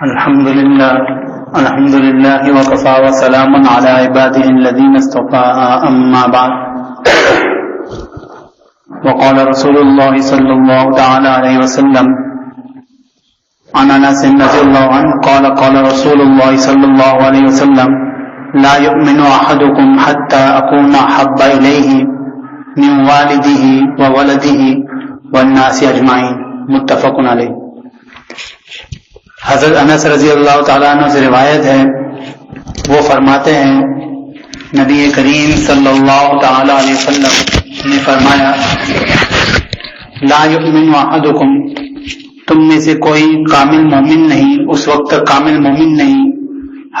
الحمد لله وكفى وسلام على عباده الذين اصطفى أما بعد. وقال رسول الله صلى الله تعالى عليه وسلم عن أنس رضي الله عنه قال رسول الله صلى الله عليه وسلم لا يؤمن أحدكم حتى أكون أحب إليه من والده وولده والناس أجمعين. متفق علیہ. حضرت انس رضی اللہ تعالیٰ عنہ سے روایت ہے، وہ فرماتے ہیں نبی کریم صلی اللہ تعالیٰ علیہ وسلم نے فرمایا لا یؤمن احدکم، تم میں سے کوئی کامل مومن نہیں، اس وقت تک کامل مومن نہیں،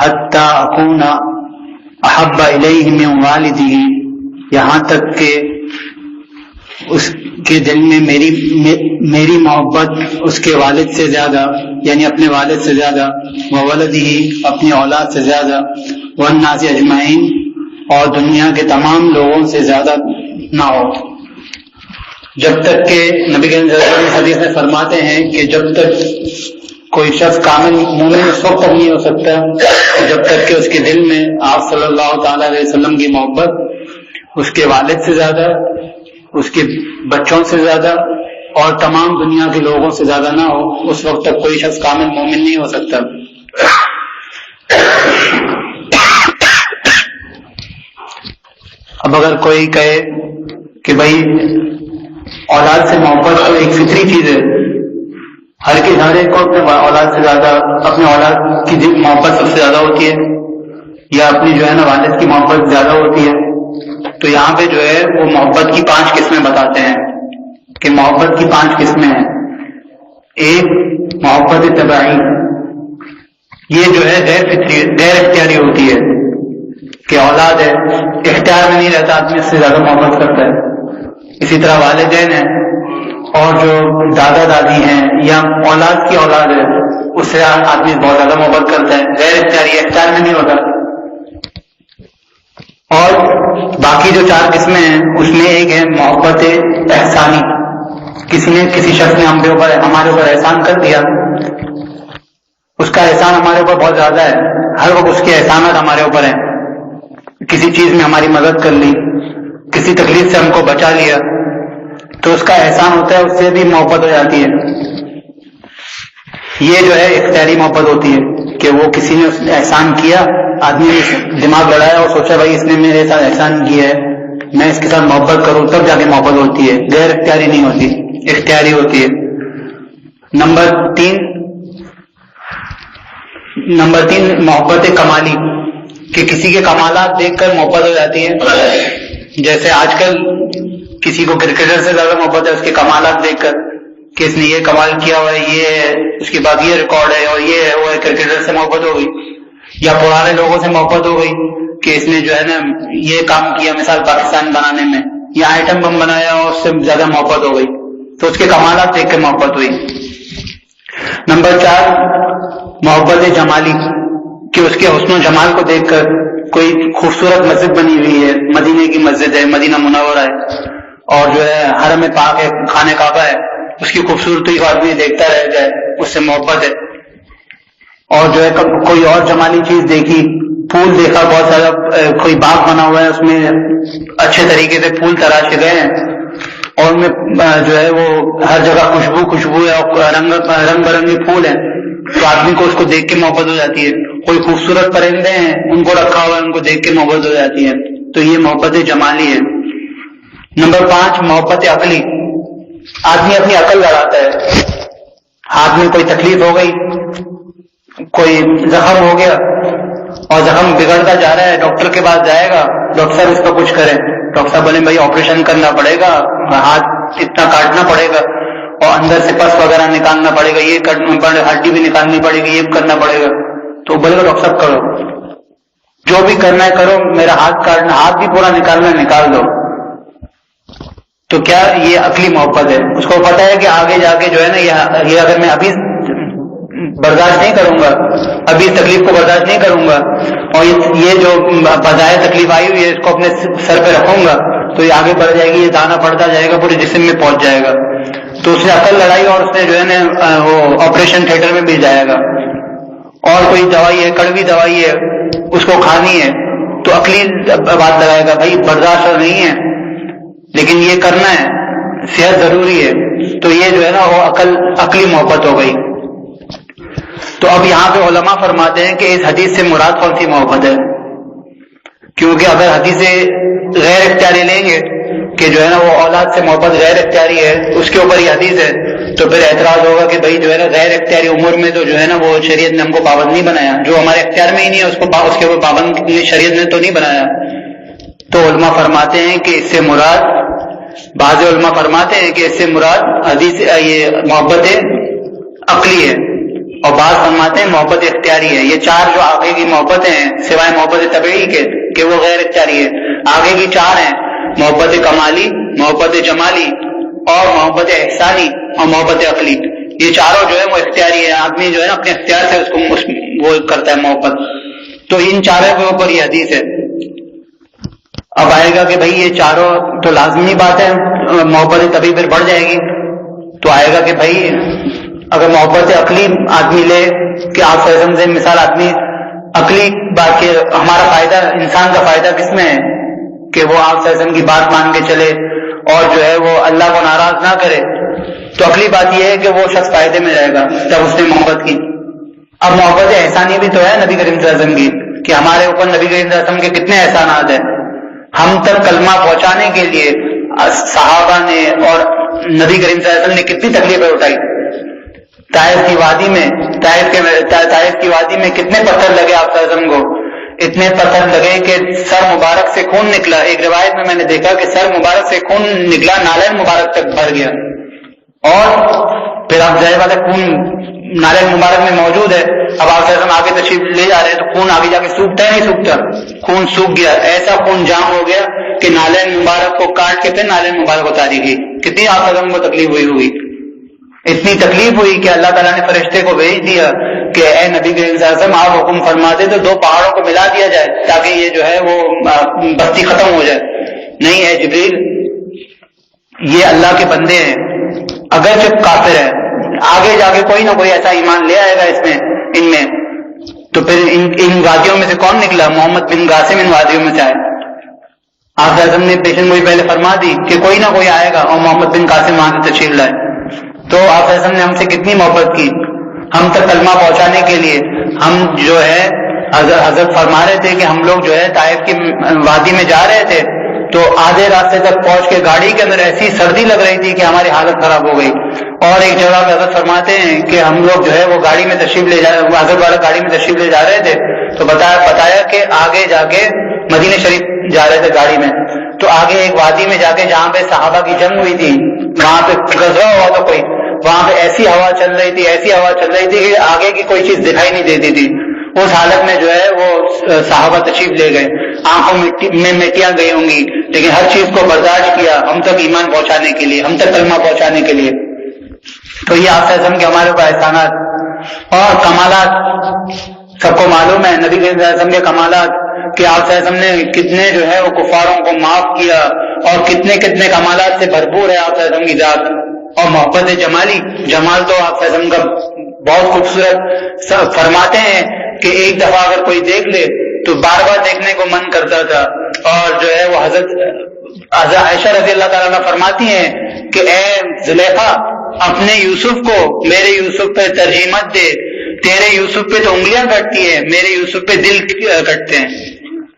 حتی اکون احب الیہ من والدہ، یہاں تک کہ اس کے دل میں میری محبت اس کے والد سے زیادہ، یعنی اپنے والد سے زیادہ، وولدہ، اپنی اولاد سے زیادہ، والناس اجمعین، اور دنیا کے تمام لوگوں سے زیادہ نہ ہو. جب تک کہ نبی صلی اللہ علیہ وسلم حدیث میں فرماتے ہیں کہ جب تک کوئی شخص کامل مومن اس وقت تک نہیں ہو سکتا جب تک کہ اس کے دل میں آپ صلی اللہ تعالیٰ علیہ وسلم کی محبت اس کے والد سے زیادہ، اس کے بچوں سے زیادہ اور تمام دنیا کے لوگوں سے زیادہ نہ ہو، اس وقت تک کوئی شخص کامل مومن نہیں ہو سکتا. اب اگر کوئی کہے کہ بھائی اولاد سے محبت تو ایک فطری چیز ہے، ہر ایک کو اپنے اولاد سے زیادہ، اپنے اولاد کی محبت سب سے زیادہ ہوتی ہے، یا اپنی جو ہے نا والد کی محبت زیادہ ہوتی ہے، تو یہاں پہ جو ہے وہ محبت کی 5 قسمیں بتاتے ہیں کہ محبت کی 5 قسمیں ہیں. ایک محبت طبعی، یہ جو ہے غیر فطری، غیر اختیاری ہوتی ہے کہ اولاد ہے، اختیار میں نہیں رہتا، آدمی اس سے زیادہ محبت کرتا ہے. اسی طرح والدین ہیں اور جو دادا دادی ہیں یا اولاد کی اولاد ہے، اس سے آدمی بہت زیادہ محبت کرتا ہے، غیر اختیاری، اختیار میں نہیں ہوتا. اور باقی جو 4 قسمیں ہیں اس میں ایک ہے محبت احسانی، کسی شخص نے ہمارے اوپر احسان کر دیا، اس کا احسان ہمارے اوپر بہت زیادہ ہے، ہر وقت اس کے احسانات ہمارے اوپر ہیں. کسی چیز میں ہماری مدد کر لی، کسی تکلیف سے ہم کو بچا لیا، تو اس کا احسان ہوتا ہے، اس سے بھی محبت ہو جاتی ہے. یہ جو ہے اختیاری محبت ہوتی ہے کہ وہ کسی نے احسان کیا، آدمی نے دماغ لڑایا اور سوچا بھائی اس نے میرے ساتھ احسان کیا ہے، میں اس کے ساتھ محبت کروں، تب جا کے محبت ہوتی ہے، غیر اختیاری نہیں ہوتی، اختیاری ہوتی ہے. نمبر تین محبت کمالی، کہ کسی کے کمالات دیکھ کر محبت ہو جاتی ہے. جیسے آج کل کسی کو کرکٹر سے زیادہ محبت ہے اس کے کمالات دیکھ کر کہ اس نے یہ کمال کیا ہوا ہے، یہ ہے، اس کے بعد یہ ریکارڈ ہے اور یہ ہے وہ ہے، کرکٹر سے محبت ہو گئی. یا پرانے لوگوں سے محبت ہو گئی کہ اس نے جو ہے نا یہ کام کیا، مثال پاکستان بنانے میں، یا آئٹم بم بنایا اور اس سے زیادہ محبت ہو گئی، تو اس کے کمالات دیکھ کے محبت ہوئی. نمبر 4 محبت جمالی، کہ اس کے حسن و جمال کو دیکھ کر، کوئی خوبصورت مسجد بنی ہوئی ہے، مدینے کی مسجد ہے، مدینہ منورہ ہے، اور جو ہے حرم پاک ہے، خانہ کعبہ ہے، اس کی خوبصورتی کو آدمی دیکھتا رہ جائے، اس سے محبت ہے. اور جو ہے کوئی اور جمالی چیز دیکھی، پھول دیکھا بہت زیادہ، کوئی باغ بنا ہوا ہے، اس میں اچھے طریقے سے پھول تراش کے گئے ہیں اور ان میں جو ہے وہ ہر جگہ خوشبو ہے اور رنگ برنگے پھول ہیں، تو آدمی کو اس کو دیکھ کے محبت ہو جاتی ہے. کوئی خوبصورت پرندے ہیں، ان کو رکھا ہوا ہے، ان کو دیکھ کے محبت ہو جاتی ہے، تو یہ محبت جمالی ہے. نمبر 5 محبت عقلی، آدمی اپنی عقل لڑاتا ہے، ہاتھ میں کوئی تکلیف ہو گئی، کوئی زخم ہو گیا اور زخم بگڑتا جا رہا ہے، ڈاکٹر کے پاس جائے گا، ڈاکٹر صاحب اس کا کچھ کریں، ڈاکٹر صاحب بولیں بھائی آپریشن کرنا پڑے گا، ہاتھ اتنا کاٹنا پڑے گا اور اندر سے پس وغیرہ نکالنا پڑے گا، یہ کرنا پڑے گا، ہڈی بھی نکالنی پڑے گی، یہ کرنا پڑے گا، تو بولے گا ڈاکٹر صاحب کرو، جو بھی کرنا ہے کرو، میرا ہاتھ کاٹنا، ہاتھ بھی پورا نکالنا ہے نکال دو. تو کیا یہ عقلی محبت ہے؟ اس کو پتا ہے کہ آگے جا کے جو ہے نا یہ اگر میں ابھی برداشت نہیں کروں گا، ابھی اس تکلیف کو برداشت نہیں کروں گا اور یہ جو بظاہر تکلیف آئی ہوئی ہے اس کو اپنے سر پہ رکھوں گا تو یہ آگے بڑھ جائے گی، یہ دانا پڑتا جائے گا، پورے جسم میں پہنچ جائے گا. تو اس نے عقل لڑائی اور اس نے جو ہے نا وہ آپریشن تھیٹر میں بھی جائے گا. اور کوئی دوائی ہے، کڑوی دوائی ہے، اس کو کھانی ہے، تو عقلی بات لگائے گا بھائی برداشت نہیں ہے لیکن یہ کرنا ہے، صحت ضروری ہے، تو یہ جو ہے نا وہ عقلی محبت ہو گئی۔ تو اب یہاں پہ علماء فرماتے ہیں کہ اس حدیث سے مراد کون سی محبت ہے؟ کیونکہ اگر حدیث غیر اختیاری لیں گے کہ جو ہے نا وہ اولاد سے محبت غیر اختیاری ہے، اس کے اوپر یہ حدیث ہے، تو پھر اعتراض ہوگا کہ بھائی جو ہے نا غیر اختیاری امور میں تو جو ہے نا وہ شریعت نے ہم کو پابند نہیں بنایا، جو ہمارے اختیار میں ہی نہیں ہے اس کے اوپر پابند شریعت نے تو نہیں بنایا۔ تو علماء فرماتے ہیں کہ اس سے مراد، بعض علماء فرماتے ہیں کہ اس سے مراد حدیث یہ محبت عقلی ہے، اور بعض فرماتے ہیں محبت اختیاری ہے۔ یہ چار جو آگے کی محبتیں ہیں سوائے محبت طبعی کے کہ وہ غیر اختیاری ہے، آگے کی چار ہیں، محبت کمالی، محبت جمالی اور محبت احسانی اور محبت عقلی۔ یہ چاروں جو ہے وہ اختیاری ہے، آدمی جو ہے نا اپنے اختیار سے اس کو وہ کرتا ہے محبت۔ تو ان چاروں کے اوپر یہ حدیث ہے۔ اب آئے گا کہ بھئی یہ چاروں تو لازمی بات ہے، محبت طبعی پھر بڑھ جائے گی، تو آئے گا کہ بھئی اگر محبت عقلی آدمی لے کہ آپ فیضم سے مثال آدمی عقلی بات کہ ہمارا فائدہ، انسان کا فائدہ کس میں ہے کہ وہ آپ فیضم کی بات مان کے چلے اور جو ہے وہ اللہ کو ناراض نہ کرے، تو عقلی بات یہ ہے کہ وہ شخص فائدے میں رہے گا جب اس نے محبت کی۔ اب محبت احسانی بھی تو ہے نبی کریم صلی اللہ علیہ وسلم کی کہ ہمارے اوپر نبی کریم صلی اللہ علیہ وسلم کے کتنے احسانات ہیں، ہم تک کلمہ پہنچانے کے لیے صحابہ نے اور نبی کریم صلی اللہ علیہ وسلم نے کتنی تکلیفیں اٹھائی۔ طائف کی وادی میں کتنے پتھر لگے آپ صلی اللہ علیہ وسلم کو، اتنے پتھر لگے کہ سر مبارک سے خون نکلا۔ ایک روایت میں نے دیکھا کہ سر مبارک سے خون نکلا، نالین مبارک تک بھر گیا، اور پھر آپ ظاہر بات ہے خون نالین مبارک میں موجود ہے، اب آپ صلی اللہ علیہ وسلم آگے تشریف لے جا رہے ہیں تو خون آگے جا کے سوکھتا ہے نہیں سوکھتا؟ خون سوکھ گیا، ایسا خون جام ہو گیا کہ نالین مبارک کو کاٹ کے پھر نالین مبارک اتاری گئی۔ کتنی آپ صلی اللہ علیہ وسلم کو تکلیف ہوئی، اتنی تکلیف ہوئی کہ اللہ تعالیٰ نے فرشتے کو بھیج دیا کہ اے نبی کریم صلی اللہ علیہ وسلم آپ حکم فرما دے تو دو پہاڑوں کو ملا دیا جائے تاکہ یہ جو ہے وہ بستی ختم ہو جائے۔ نہیں ہے جبریل، یہ اللہ کے بندے ہیں، اگرچہ کافر ہے، آگے جا کے کوئی نہ کوئی ایسا ایمان لے آئے گا ان میں، تو پھر ان وادیوں میں سے کون نکلا؟ محمد بن قاسم ان وادیوں میں سے آئے۔ آپ صلی اللہ علیہ وسلم نے پیشن گوئی پہلے فرما دی کہ کوئی نہ کوئی آئے گا، اور محمد بن قاسم وہاں سے تشریف لائے۔ تو آپ صلی اللہ علیہ وسلم نے ہم سے کتنی محبت کی، ہم تک کلمہ پہنچانے کے لیے۔ ہم جو ہے حضرت فرما رہے تھے کہ ہم لوگ جو ہے طائف کی وادی میں جا رہے تھے تو آدھے راستے تک پہنچ کے گاڑی کے اندر ایسی سردی لگ رہی تھی کہ ہماری حالت خراب ہو گئی۔ اور ایک جگہ پہ حضرت فرماتے ہیں کہ ہم لوگ جو ہے وہ گاڑی میں تشریف لے جا حضرت والا گاڑی میں تشریف لے جا رہے تھے تو بتایا کہ آگے جا کے مدینہ شریف جا رہے تھے گاڑی میں، تو آگے ایک وادی میں جا کے جہاں پہ صحابہ کی جنگ ہوئی تھی، وہاں پہ غزوہ ہوا تھا کوئی، وہاں پہ ایسی ہوا چل رہی تھی کہ آگے کی کوئی چیز دکھائی نہیں دیتی تھی۔ اس حالت میں جو ہے وہ صحابہ تشریف لے گئے، آنکھوں میں مٹیاں گئی ہوں گی، لیکن ہر چیز کو برداشت کیا ہم تک ایمان پہنچانے کے لیے، ہم تک کلمہ پہنچانے کے لیے۔ تو یہ آپ صلی اللہ علیہ وسلم کے ہمارے اوپر احسانات اور کمالات سب کو معلوم ہے، نبی صلی اللہ علیہ وسلم کے کمالات کہ آپ صلی اللہ علیہ وسلم نے کتنے جو ہے وہ کفاروں کو معاف کیا اور کتنے کمالات سے بھرپور ہے آپ صلی اللہ علیہ وسلم کی ذات۔ اور محبت جمالی، جمال تو آپ صلی اللہ علیہ وسلم کا بہت خوبصورت، فرماتے ہیں کہ ایک دفعہ اگر کوئی دیکھ لے تو بار بار دیکھنے کو من کرتا تھا۔ اور جو ہے وہ حضرت عائشہ رضی اللہ تعالیٰ عنہ فرماتی ہیں کہ اے زلیخا اپنے یوسف کو میرے یوسف پہ ترجیح مت دے، تیرے یوسف پہ تو انگلیاں کٹتی ہیں، میرے یوسف پہ دل کٹتے ہیں،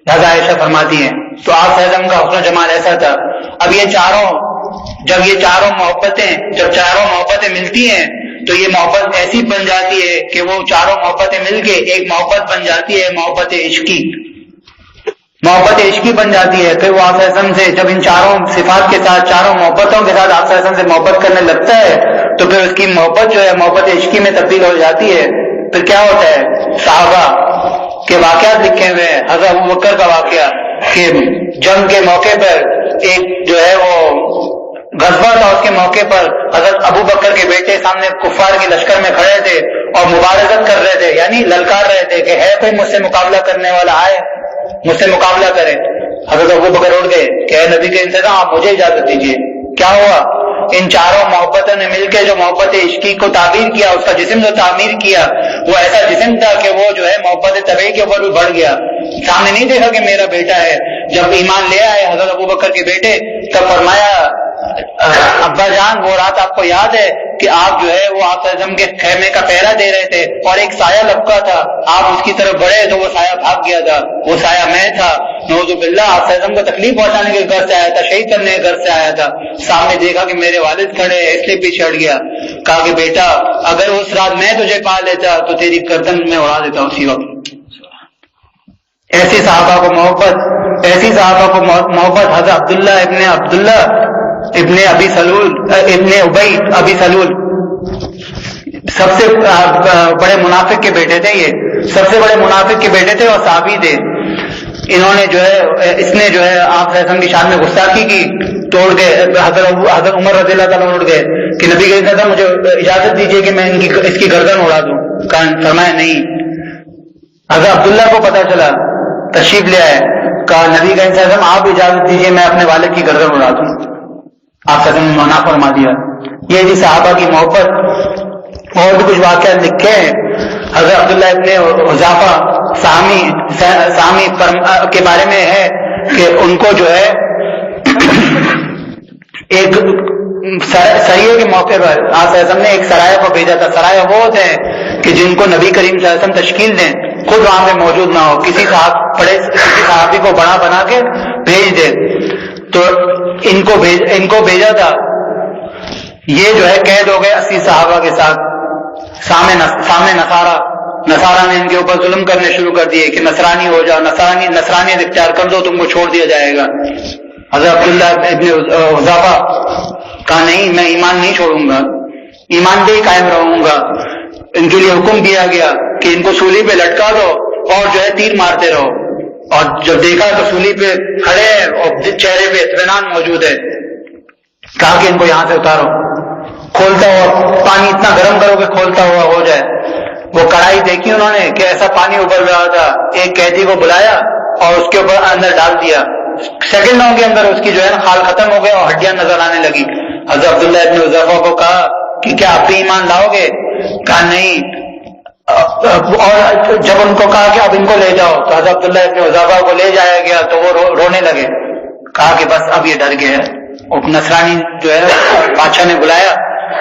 لہذا عائشہ فرماتی ہیں۔ تو آپ صلی اللہ علیہ وسلم کا حسن و جمال ایسا تھا۔ اب جب یہ چاروں محبتیں ملتی ہیں تو یہ محبت ایسی بن جاتی ہے کہ وہ چاروں محبتیں مل کے ایک محبت بن جاتی ہے، محبت عشقی بن جاتی ہے۔ پھر وہ آپ صلی اللہ علیہ وسلم سے جب ان چاروں صفات کے ساتھ، چاروں محبتوں کے ساتھ آپ صلی اللہ علیہ وسلم سے محبت کرنے لگتا ہے تو پھر اس کی محبت جو ہے محبت عشقی میں تبدیل ہو جاتی ہے۔ پھر کیا ہوتا ہے؟ صحابہ کے واقعات لکھے ہوئے ہیں، حضرت ابوبکر کا واقعہ کہ جنگ کے موقع پر ایک جو ہے وہ غزوہ تھا، اس کے موقع پر حضرت ابوبکر کے بیٹے سامنے کفار کے لشکر میں کھڑے تھے اور مبارزت کر رہے تھے، یعنی للکار رہے تھے کہ ہے کوئی مجھ سے مقابلہ کرنے والا، آئے مجھ سے مقابلہ کرے۔ حضرت ابوبکر اٹھ گئے کہ اے نبی کے انتظام آپ مجھے اجازت دیجیے۔ کیا ہوا؟ ان چاروں محبتوں نے مل کے جو محبت عشقی کو تعبیر کیا، اس کا جسم جو تعمیر کیا وہ ایسا جسم تھا کہ وہ جو ہے محبت طبعی کے اوپر بھی بڑھ گیا. سامنے نہیں دیکھا کہ میرا بیٹا ہے. جب ایمان لے آئے حضرت ابوبکر کے بیٹے تب فرمایا ابا جان وہ رات آپ کو یاد ہے کہ آپ جو ہے وہ آپ اعظم کے خیمے کا پہرا دے رہے تھے اور ایک سایہ لپکا تھا، آپ اس کی طرف بڑھے تو وہ سایہ بھاگ گیا تھا، وہ سایہ میں تھا. نعوذ باللہ آپ اعظم کو تکلیف پہنچانے کے گھر سے آیا تھا، شہید کرنے کے گھر سے آیا تھا. سامنے دیکھا کہ میرے والد کھڑے ہیں، اس لیے پیچھے ہٹ گیا. کہا کہ بیٹا اگر اس رات میں تجھے پا لیتا تو تیری گردن میں اڑا دیتا اسی وقت. ایسی صحابہ کو محبت، ایسی صحابہ کو محبت. حضرت عبداللہ ابن ابی سلول ابن ابی ابی سلول سب سے بڑے منافق کے بیٹے تھے، یہ سب سے بڑے منافق کے بیٹے تھے اور صحابی تھے. انہوں نے جو ہے اس نے جو ہے آپ کی شان میں گستاخی کی، توڑ گئے. حضرت عمر رضی اللہ تعالیٰ اٹھ گئے کہ نبی کے صلی مجھے اجازت دیجیے کہ میں اس کی گردن اڑا دوں. فرمایا نہیں. حضرت عبداللہ کو پتا چلا، تشریف لے آئے، کہا نبی کا انتظام آپ اجازت دیجیے میں اپنے والد کی گردن اڑا دوں. آپ نے منع فرما دیا. یہ جی صحابہ کی محبت. اور بھی کچھ واقعات لکھے ہیں. حضرت عبداللہ ابن حذافہ سامی کے بارے میں ہے کہ ان کو جو ہے ایک سریے کے موقع پر آپ نے ایک سرایہ کو بھیجا تھا. سرایہ وہ ہوتے ہیں کہ جن کو نبی کریم صلی اللہ علیہ وسلم تشکیل دیں، خود وہاں پہ موجود نہ ہو، کسی صحابی کو بنا کے بھیج دے. تو ان کو بھیجا تھا. یہ جو ہے قید ہو گئے 80 صحابہ کے ساتھ. سامنے نصارہ نے ان کے اوپر ظلم کرنے شروع کر دیے کہ نصرانی ہو جاؤ، نصرانیت اختیار کر دو، تم کو چھوڑ دیا جائے گا. حضرت عبداللہ ابن حذافہ کہا نہیں میں ایمان نہیں چھوڑوں گا، ایمان پہ ہی قائم رہوں گا. ان کے لیے حکم دیا گیا کہ ان کو سولی پہ لٹکا دو اور جو ہے تیر مارتے رہو. اور جب دیکھا تو سولی پہ کھڑے ہیں اور چہرے پہ اطمینان موجود ہے. کہا کہ ان کو یہاں سے اتارو، کھولتا ہوا پانی اتنا گرم کرو کہ کھولتا ہوا ہو جائے. وہ کڑھائی دیکھی انہوں نے کہ ایسا پانی ابل رہا تھا. ایک قیدی کو بلایا اور اس کے اوپر اندر ڈال دیا. سیکنڈوں کے اندر اس کی جو ہے نا خال ختم ہو گیا اور ہڈیاں نظر آنے لگی. حضرت عبداللہ ابن حذافہ کو کہا کہ کیا آپ بھی ایمان لاؤ گے؟ کہا نہیں. اور جب ان کو کہا کہ اب ان کو لے جاؤ تو حضرت عبداللہ ابن حذافہ کو لے جایا گیا تو وہ رونے لگے. کہا کہ بس اب یہ ڈر گئے. نصرانی جو ہے بادشاہ نے بلایا،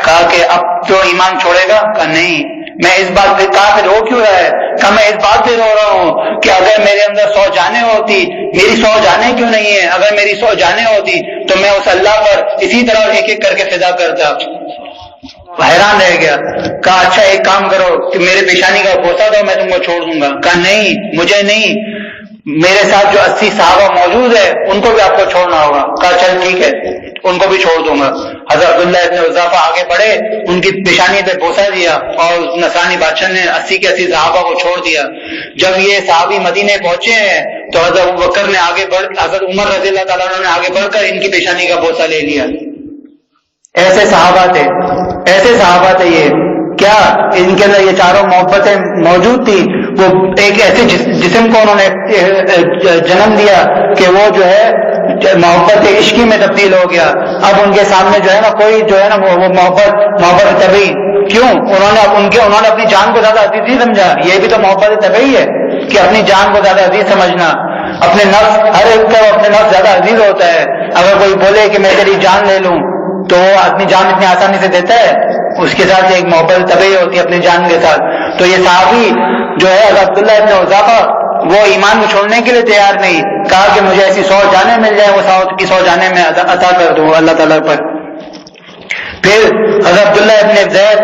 کہا کہ اب تو ایمان چھوڑے گا؟ کہا نہیں. میں اس بات پہ کہا کہ رو کیوں رہا ہے؟ کہا میں اس بات پہ رو رہا ہوں کہ اگر میرے اندر 100 جانیں ہوتی، میری 100 جانیں کیوں نہیں ہے؟ اگر میری 100 جانیں ہوتی تو میں اس اللہ پر اسی طرح ایک ایک کر کے فدا کرتا. حیران رہ گیا. کہا اچھا ایک کام کرو کہ میرے پیشانی کا بوسہ دو، میں تم کو چھوڑ دوں گا. کہا نہیں مجھے نہیں، میرے ساتھ جو 80 صحابہ موجود ہے ان کو بھی آپ کو چھوڑنا ہوگا. کہا چل ٹھیک ہے ان کو بھی چھوڑ دوں گا. حضرت عبداللہ ابن حذافہ آگے بڑھے، ان کی پیشانی پہ بوسہ دیا اور نصرانی بادشاہ نے 80 کے 80 صحابہ کو چھوڑ دیا. جب یہ صحابی مدینے پہنچے ہیں تو حضرت ابوبکر نے آگے حضرت عمر رضی اللہ تعالیٰ عنہ نے آگے بڑھ کر ان کی پیشانی کا بوسہ لے لیا. ایسے صحابہ تھے یہ. کیا ان کے اندر یہ چاروں محبتیں موجود تھی. وہ ایک ایسے جسم کو انہوں نے جنم دیا کہ وہ جو ہے محبت عشقی میں تبدیل ہو گیا. اب ان کے سامنے جو ہے نا کوئی جو ہے نا وہ محبت طبعی کیوں؟ انہوں نے اپنی جان کو زیادہ عزیز نہیں سمجھا. یہ بھی تو محبت طبعی ہے کہ اپنی جان کو زیادہ عزیز سمجھنا. اپنے نفس، ہر ایک کا اپنے نفس زیادہ عزیز ہوتا ہے. اگر کوئی بولے کہ میں تیری جان لے لوں تو وہ آدمی جان اتنی آسانی سے دیتا ہے؟ اس کے ساتھ ایک محبت طبعی ہوتی ہے اپنی جان کے ساتھ. تو یہ صحابی جو ہے حضرت عبداللہ ابن حذافہ وہ ایمان کو چھوڑنے کے لیے تیار نہیں. کہا کہ مجھے ایسی 100 جانیں مل جائیں، وہ 100 جانیں میں عطا کر دوں اللہ تعالیٰ پر. پھر حضرت عبداللہ ابن زید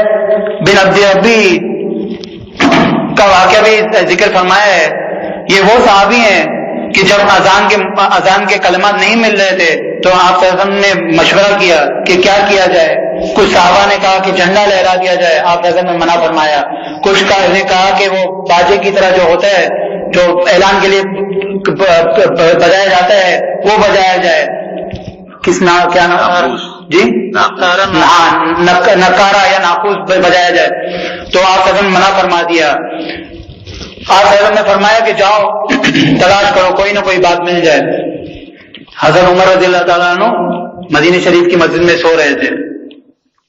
بن عبد ربی کا واقعہ بھی ذکر فرمایا ہے. یہ وہ صحابی ہیں کہ جب اذان کے کلمات نہیں مل رہے تھے تو آپ صلی اللہ علیہ وسلم نے مشورہ کیا کہ کیا کیا جائے. کچھ صحابہ نے کہا کہ جھنڈا لہرا دیا جائے، آپ صلی اللہ علیہ وسلم نے منع فرمایا. کچھ نے کہا کہ وہ باجے کی طرح جو ہوتا ہے جو اعلان کے لیے بجایا جاتا ہے وہ بجایا جائے. کیا نام جی؟ نکارا یا ناقوس بجایا جائے. تو آپ صلی اللہ علیہ وسلم نے منع فرما دیا. آپ صلی اللہ علیہ وسلم نے فرمایا کہ جاؤ تلاش کرو کوئی نہ کوئی بات مل جائے. حضرت عمر رضی اللہ تعالیٰ عنہ مدینہ شریف کی مسجد میں سو رہے تھے.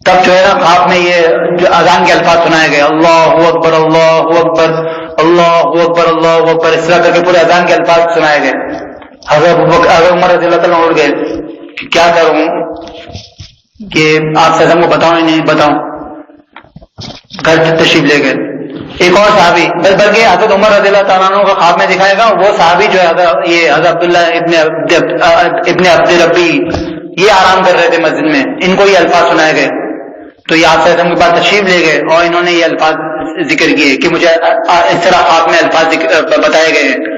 تب جو ہے نا خواب میں یہ جو اذان کے الفاظ سنائے گئے، اللہ اکبر اللہ اکبر اللہ اکبر اللہ اکبر، اس طرح کر کے پورے اذان کے الفاظ سنائے گئے۔ حضرت عمر رضی اللہ تعالیٰ اٹھ گئے کہ کیا کروں کہ آپ سے کو بتاؤں یا نہیں بتاؤں، گھر تشریف لے گئے۔ ایک اور صحابی بلکہ حضرت عمر رضی اللہ تعالیٰ عنہ کا خواب میں دکھائے گا، وہ صحابی جو ہے یہ حضرت عبداللہ ابن عبد ربی، یہ آرام کر رہے تھے مسجد میں، ان کو یہ الفاظ سنائے گئے، تو یہ آپ کے پاس تشریف لے گئے اور انہوں نے یہ الفاظ ذکر کیے کہ مجھے اس طرح خواب میں الفاظ بتائے گئے ہیں۔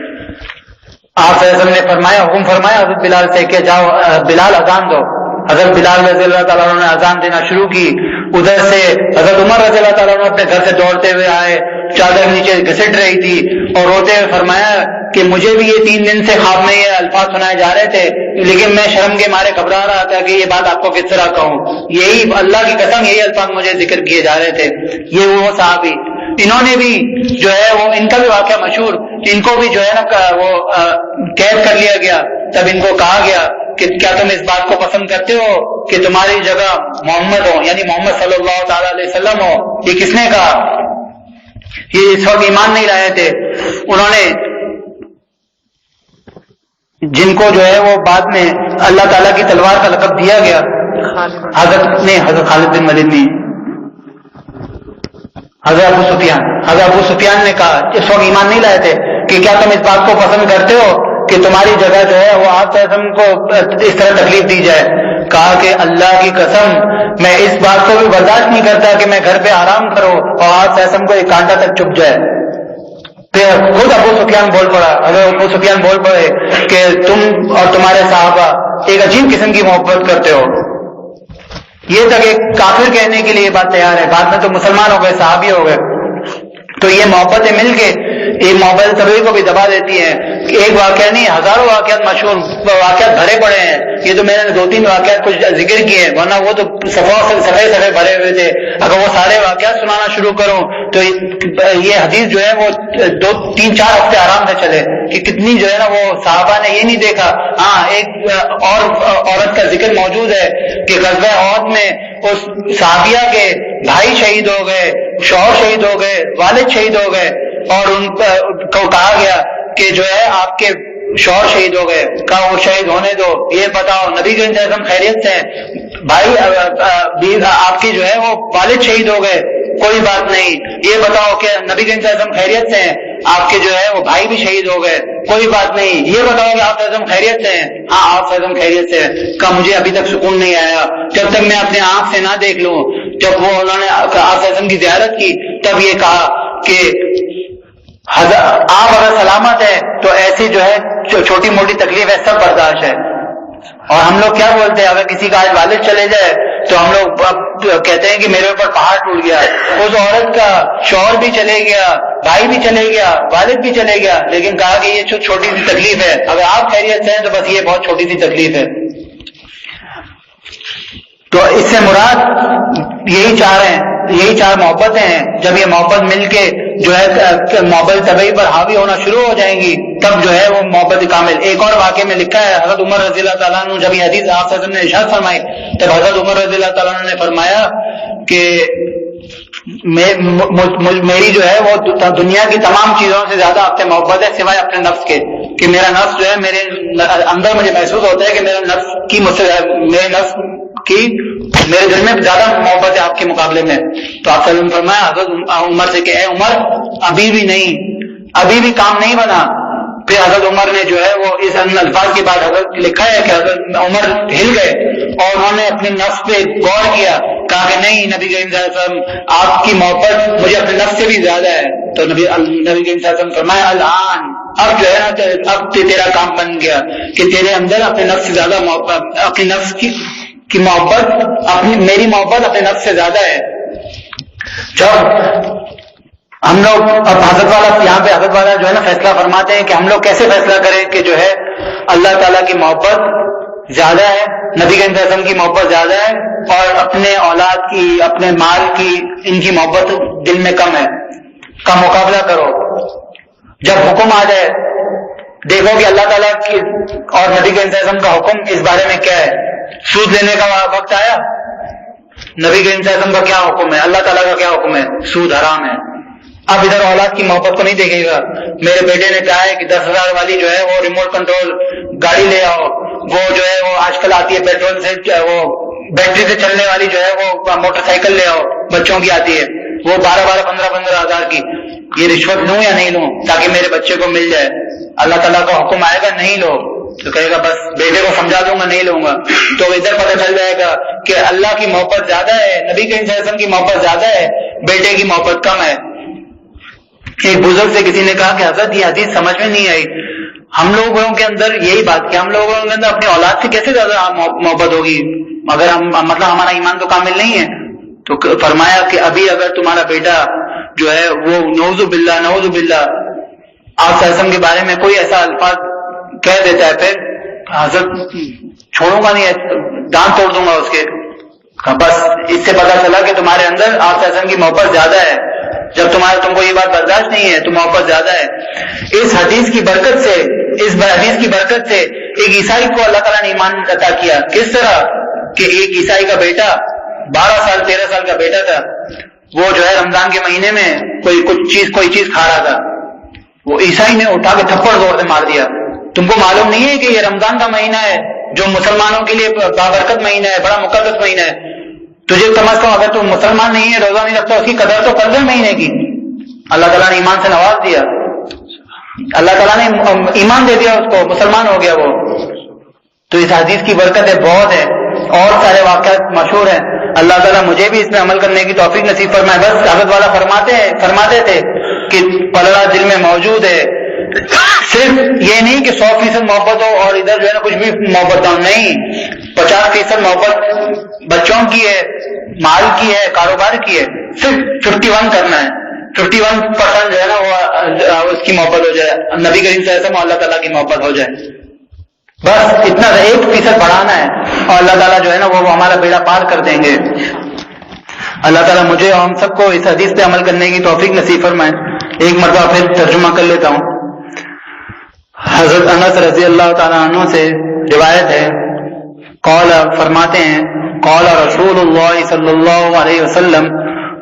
آپ نے فرمایا، حکم فرمایا حضرت بلال سے کہ جاؤ بلال اذان دو۔ حضرت بلال رضی اللہ تعالیٰ عنہ نے اذان دینا شروع کی۔ ادھر سے حضرت عمر رضی اللہ تعالیٰ عنہ اپنے گھر سے دوڑتے ہوئے آئے، چادر نیچے گھسٹ رہی تھی اور روتے ہوئے فرمایا کہ مجھے بھی یہ 3 دن سے خواب میں یہ الفاظ سنائے جا رہے تھے، لیکن میں شرم کے مارے گھبرا رہا تھا کہ یہ بات آپ کو کس طرح کہوں، یہی اللہ کی قسم یہی الفاظ مجھے ذکر کیے جا رہے تھے۔ یہ وہ صحابی، انہوں نے بھی جو ہے وہ، ان کا بھی واقعہ مشہور، ان کو بھی جو ہے نا وہ قید کر لیا گیا۔ تب ان کو کہا گیا کہ کیا تم اس بات کو پسند کرتے ہو کہ تمہاری جگہ محمد ہو، یعنی محمد صلی اللہ تعالی علیہ وسلم ہو؟ یہ کس نے کہا؟ یہ اس وقت ایمان نہیں لائے تھے، انہوں نے جن کو جو ہے وہ بعد میں اللہ تعالیٰ کی تلوار کا لقب دیا گیا، حضرت خالد بن ولید نے، حضرت ابو سفیان نے کہا، اس وقت ایمان نہیں لائے تھے، کہ کیا تم اس بات کو پسند کرتے ہو کہ تمہاری جگہ جو ہے وہ آپ کو اس طرح تکلیف دی جائے؟ کہا کہ اللہ کی قسم میں اس بات کو بھی برداشت نہیں کرتا کہ میں گھر پہ آرام کروں اور آپ کو ایک کانٹا تک چپ جائے۔ پھر خود ابو سفیان بول پڑا، حضرت ابو سفیان بول پڑے کہ تم اور تمہارے صحابہ ایک عجیب قسم کی محبت کرتے ہو۔ یہ تک ایک کافر کہنے کے لیے یہ بات تیار ہے، بعد میں تو مسلمان ہو گئے، صحابی ہو گئے۔ تو یہ محبتیں مل کے یہ محبت سبھی کو بھی دبا دیتی ہیں۔ ایک واقعہ نہیں، ہزاروں واقعات مشہور واقعات بھرے پڑے ہیں۔ یہ تو میں نے 2-3 واقعات کچھ ذکر کیے ہیں، ورنہ وہ تو صفحے بھرے ہوئے تھے۔ اگر وہ سارے واقعات سنانا شروع کروں تو یہ حدیث جو ہے وہ 2-3-4 ہفتے آرام سے چلے کہ کتنی جو ہے نا وہ صحابہ نے یہ نہیں دیکھا۔ ہاں، ایک اور عورت کا ذکر موجود ہے کہ غزوہ احد میں اس صحابیہ کے بھائی شہید ہو گئے، شوہر شہید ہو گئے، والد شہید ہو گئے، اور ان کو کہا گیا کہ جو ہے آپ کے شوہر شہید ہو گئے، کہا وہ شہید ہونے دو، یہ بتاؤ نبی کریم صلی اللہ علیہ وسلم خیریت سے ہیں؟ بھائی آپ کی جو ہے وہ والد شہید ہو گئے، کوئی بات نہیں، یہ بتاؤ کہ نبی کریم صلی اللہ علیہ وسلم خیریت سے ہیں؟ آپ کے جو ہے وہ بھائی بھی شہید ہو گئے، کوئی بات نہیں، یہ بتاؤ کہ آپ صلی اللہ علیہ وسلم خیریت سے ہیں؟ ہاں آپ صلی اللہ علیہ وسلم خیریت سے ہیں۔ کہا مجھے ابھی تک سکون نہیں آیا جب تک میں اپنے آنکھ سے نہ دیکھ لوں۔ جب وہ انہوں نے آپ صلی اللہ علیہ وسلم کی زیارت کی تب یہ کہا کہ آپ اگر سلامت ہے تو ایسی جو ہے چھوٹی موٹی تکلیف ہے سب برداشت ہے۔ اور ہم لوگ کیا بولتے ہیں، اگر کسی کا آج والد چلے جائے تو ہم لوگ کہتے ہیں کہ میرے اوپر پہاڑ ٹوٹ گیا۔ اس عورت کا شوہر بھی چلے گیا، بھائی بھی چلے گیا، والد بھی چلے گیا، لیکن کہا کہ یہ چھوٹی سی تکلیف ہے، اگر آپ خیریت سے ہیں تو بس یہ بہت چھوٹی سی تکلیف ہے۔ تو اس سے مراد یہی چار محبتیں ہیں۔ جب یہ محبت مل کے جو ہے محبت طبعی پر حاوی ہونا شروع ہو جائیں گی تب جو ہے وہ محبت کامل۔ ایک اور واقعے میں لکھا ہے، حضرت عمر رضی اللہ تعالیٰ عنہ جب یہ حدیث آپ صلی اللہ علیہ وسلم نے ارشاد فرمائی تب حضرت عمر رضی اللہ تعالیٰ عنہ نے فرمایا کہ میری جو ہے وہ دنیا کی تمام چیزوں سے زیادہ آپ سے محبت ہے سوائے اپنے نفس کے، کہ میرا نفس جو ہے میرے اندر مجھے محسوس ہوتا ہے کہ میرے نفس کی میرے دل میں زیادہ محبت ہے آپ کے مقابلے میں۔ تو آپ صلی اللہ علیہ وسلم نے فرمایا حضرت عمر سے کہ اے عمر ابھی بھی کام نہیں بنا۔ پھر حضرت عمر نے جو ہے وہ اس الفاظ کے بعد حضرت لکھا ہے کہ حضرت عمر ہل گئے اور انہوں نے اپنے نفس پہ غور کیا، کہا کہ نہیں نبی کریم صلی اللہ علیہ وسلم آپ کی محبت مجھے اپنے نفس سے بھی زیادہ ہے۔ تو نبی کریم صلی اللہ علیہ وسلم فرمایا الان، اب جو ہے نا اب تیرا کام بن گیا کہ تیرے اندر اپنے نفس سے زیادہ محبت، اپنی نفس کی محبت، میری محبت اپنے نفس سے زیادہ ہے۔ جب ہم لوگ اب یہاں پہ حضرت والا جو ہے نا فیصلہ فرماتے ہیں کہ ہم لوگ کیسے فیصلہ کریں کہ جو ہے اللہ تعالیٰ کی محبت زیادہ ہے، نبی کریم صلی اللہ علیہ وسلم کی محبت زیادہ ہے، اور اپنے اولاد کی، اپنے مال کی، ان کی محبت دل میں کم ہے، کا مقابلہ کرو۔ جب حکم آ جائے دیکھو کہ اللہ تعالیٰ کی اور نبی کریم صلی اللہ علیہ وسلم کا حکم اس بارے میں کیا ہے۔ سود لینے کا وقت آیا نبی کریم صلی اللہ علیہ وسلم کا کیا حکم ہے, اللہ تعالیٰ کا کیا حکم ہے, سود حرام ہے. اب ادھر اولاد کی محبت کو نہیں دیکھے گا, میرے بیٹے نے کہا ہے کہ 10,000 والی جو ہے وہ ریموٹ کنٹرول گاڑی لے آؤ, وہ جو ہے وہ آج کل آتی ہے پیٹرول سے, وہ بیٹری سے چلنے والی جو ہے وہ موٹر سائیکل لے آؤ, بچوں کی آتی ہے وہ 12-15 ہزار کی. یہ رشوت لوں یا نہیں لوں تاکہ میرے بچے کو مل جائے؟ اللہ تعالیٰ کا حکم آئے گا نہیں لو, تو کہے گا بس بیٹے کو سمجھا دوں گا نہیں لوں گا. تو ادھر پتہ چل جائے گا کہ اللہ کی محبت زیادہ ہے, نبی کریم صلی اللہ علیہ وسلم کی محبت زیادہ ہے, بیٹے کی محبت کم ہے. ایک بزرگ سے کسی نے کہا کہ حضرت یہ حدیث سمجھ میں نہیں آئی, ہم لوگوں کے اندر یہی بات کہ ہم لوگوں کے اندر اپنی اولاد سے کیسے زیادہ محبت ہوگی اگر ہم مطلب ہمارا ایمان تو کامل نہیں ہے. تو فرمایا کہ ابھی اگر تمہارا بیٹا جو ہے وہ نعوذ باللہ آپ صلی اللہ علیہ وسلم کے بارے میں کوئی ایسا الفاظ کہہ دیتا ہے, پھر حضرت چھوڑوں گا نہیں, دانت توڑ دوں گا اس کے. بس اس سے پتا چلا کہ تمہارے اندر آپ صلی اللہ علیہ وسلم کی محبت زیادہ ہے. جب تم کو یہ بات برداشت نہیں ہے تو محبت زیادہ ہے. اس حدیث کی برکت سے, اس حدیث کی برکت سے ایک عیسائی کو اللہ تعالیٰ نے ایمان عطا کیا. کس طرح کہ ایک عیسائی کا بیٹا 13 سال کا بیٹا تھا, وہ جو ہے رمضان کے مہینے میں کوئی چیز کھا رہا تھا, وہ عیسائی نے اٹھا کے تھپڑ زور سے مار دیا. تم کو معلوم نہیں ہے کہ یہ رمضان کا مہینہ ہے جو مسلمانوں کے لیے بابرکت مہینہ ہے, بڑا مقدس مہینہ ہے. تجھے سمجھتا ہوں اگر تو مسلمان نہیں ہے, روزہ نہیں رکھتا, اس کی قدر تو کر دے مہینے کی. اللہ تعالیٰ نے ایمان سے نواز دیا, اللہ تعالیٰ نے ایمان دے دیا اس کو, مسلمان ہو گیا وہ. تو اس حدیث کی برکتیں بہت ہے, اور سارے واقعات مشہور ہیں. اللہ تعالیٰ مجھے بھی اس میں عمل کرنے کی توفیق نصیب فرمائے. بس حضرت والا فرماتے تھے کہ پلڑا دل میں موجود ہے, صرف یہ نہیں کہ 100% محبت ہو اور ادھر جو ہے نا کچھ بھی محبت ہو, نہیں, 50% محبت بچوں کی ہے, مال کی ہے, کاروبار کی ہے, صرف 51 کرنا ہے. 51% جو ہے نا وہ اس کی محبت ہو جائے, نبی کریم صلی اللہ علیہ وسلم اللہ تعالیٰ کی محبت ہو جائے. بس اتنا 1% بڑھانا ہے اور اللہ تعالیٰ جو ہے نا وہ ہمارا بیڑا پار کر دیں گے. اللہ تعالیٰ مجھے اور ہم سب کو اس حدیث پہ عمل کرنے کی توفیق نصیب فرمائے. ایک مرتبہ پھر ترجمہ کر لیتا ہوں. حضرت انس رضی اللہ تعالیٰ عنہ سے روایت ہے, قال فرماتے ہیں, قال رسول اللہ صلی اللہ علیہ وسلم,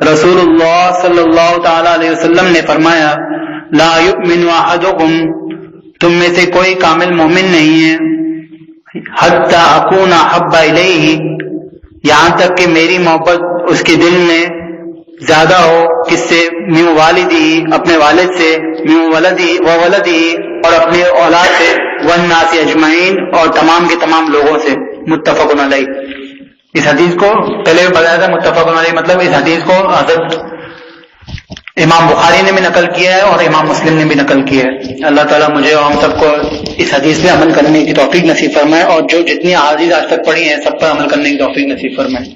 رسول اللہ صلی اللہ تعالیٰ علیہ وسلم نے فرمایا, لا یؤمن احدکم, تم میں سے کوئی کامل مومن نہیں ہے, حتی اکون احب الیہ, یہاں تک کہ میری محبت اس کے دل میں زیادہ ہو, کس سے, من والدی, اپنے والد سے, من ولدی و ولدی, اور اپنے اولاد سے, والناس اجمعین, اور تمام کے تمام لوگوں سے. متفق علیہ. اس حدیث کو پہلے بتایا تھا متفق علیہ, مطلب اس حدیث کو حضرت امام بخاری نے بھی نقل کیا ہے اور امام مسلم نے بھی نقل کیا ہے. اللہ تعالیٰ مجھے اور ہم سب کو اس حدیث پہ عمل کرنے کی توفیق نصیب فرمائے, اور جو جتنی احادیث آج تک پڑھی ہیں سب پر عمل کرنے کی توفیق نصیب فرمائے.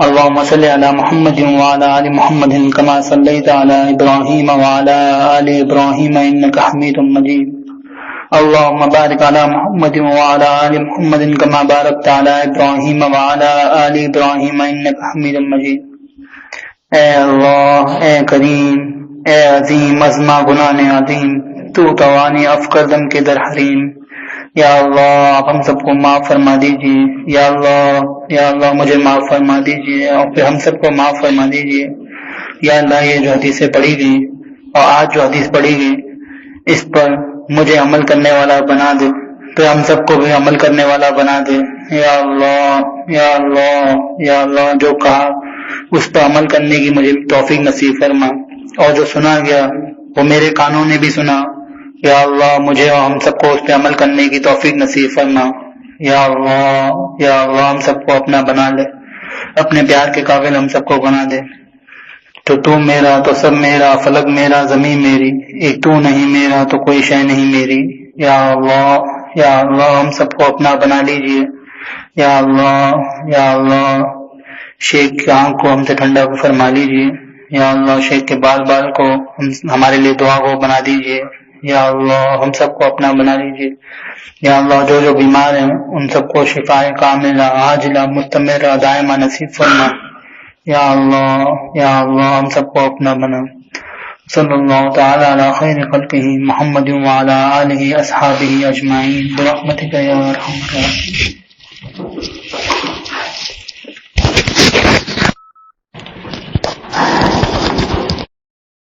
اللهم صل على محمد وعلى آل محمد كما صليت على إبراهيم وعلى آل إبراهيم إنك حميد مجيد. اللهم بارك على محمد وعلى آل محمد كما باركت على إبراهيم وعلى آل إبراهيم إنك حميد مجيد. اے اللہ, اے کریم, اے عظیم, ازما گناہ عظیم, تو توانی افکردم کے در حریم. یا اللہ آپ ہم سب کو معاف فرما دیجیے. یا اللہ مجھے معاف فرما دیجیے اور پھر ہم سب کو معاف فرما دیجیے. یا اللہ یہ جو حدیثیں پڑھی گئی اور آج جو حدیث پڑھی گئی اس پر مجھے عمل کرنے والا بنا دے, پھر ہم سب کو بھی عمل کرنے والا بنا دے. یا اللہ جو کہا اس پر عمل کرنے کی مجھے توفیق نصیب فرما, اور جو سنا گیا وہ میرے کانوں نے بھی سنا. یا اللہ مجھے اور ہم سب کو اس پہ عمل کرنے کی توفیق نصیب فرما. یا اللہ ہم سب کو اپنا بنا لے, اپنے پیار کے قابل ہم سب کو بنا دے. تو میرا تو سب میرا, فلک میرا, زمین میری, ایک تو نہیں میرا تو کوئی شے نہیں میری. یا اللہ ہم سب کو اپنا بنا لیجیے. یا اللہ شیخ کی آنکھ کو ہم سے ٹھنڈا کو فرما لیجیے. یا اللہ شیخ کے بال کو ہمارے لیے دعا کو بنا دیجیے. یا اللہ ہم سب کو اپنا بنا لیجیے. یا اللہ جو بیمار ہیں ان سب کو شفاء کاملہ عاجلہ مستمرہ دائمہ نصیب فرما. یا اللہ ہم سب کو اپنا بنا. صلی اللہ تعالی علی خیر خلقہ محمد وعلی آلہ اصحابہ اجمعین برحمتک یا ارحم الراحمین.